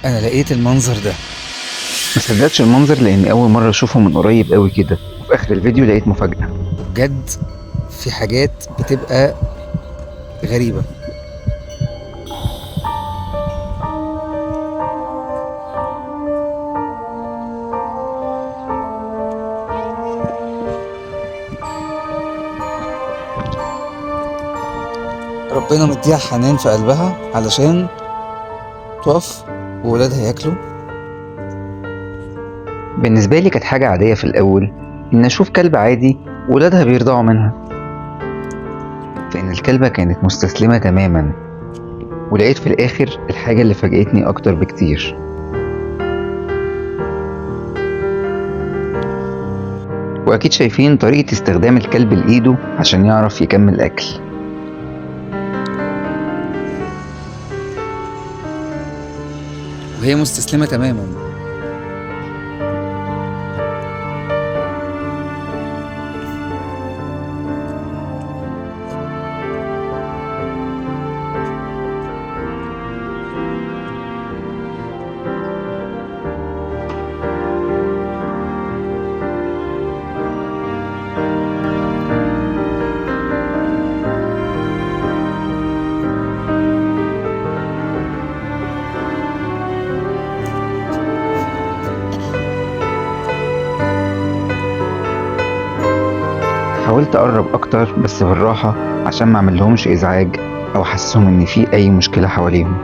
انا لقيت المنظر ده. ما صدقتش المنظر لاني اول مره اشوفه من قريب قوي كده، وفي اخر الفيديو لقيت مفاجاه. بجد في حاجات بتبقى غريبة. ربنا مديها حنان في قلبها علشان تقف وولادها ياكلوا. بالنسبه لي كانت حاجه عاديه في الاول ان اشوف كلب عادي وولادها بيرضعوا منها، فان الكلبه كانت مستسلمه تماما، ولقيت في الاخر الحاجه اللي فاجأتني اكتر بكتير. واكيد شايفين طريقه استخدام الكلب لايده عشان يعرف يكمل اكل. وهي مستسلمة تماما. حاولت اقرب اكتر بس بالراحه عشان ما اعملهمش ازعاج او احسسهم ان في اي مشكله حواليهم.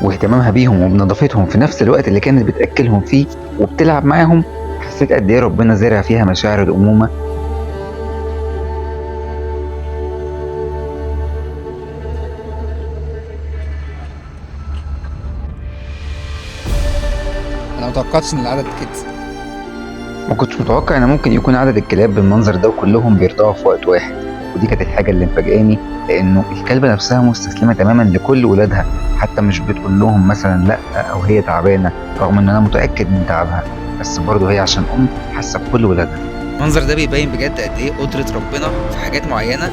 واهتمامها بيهم وبنظافتهم في نفس الوقت اللي كانت بتأكلهم فيه وبتلعب معاهم، حسيت قد ايه ربنا زرع فيها مشاعر الأمومة. انا متوقعتش ان العدد كده. ما كنتش متوقع ان ممكن يكون عدد الكلاب بالمنظر ده وكلهم بيرضعوا في وقت واحد، ودي كانت الحاجة اللي مفاجئاني، لانه الكلبة نفسها مستسلمة تماما لكل ولادها، حتى مش بتقول لهم مثلا لا او هي تعبانة، رغم ان انا متأكد من تعبها، بس برضه هي عشان حاسة بكل ولادها. المنظر ده بيبين بجد قد ايه قدرة ربنا في حاجات معينة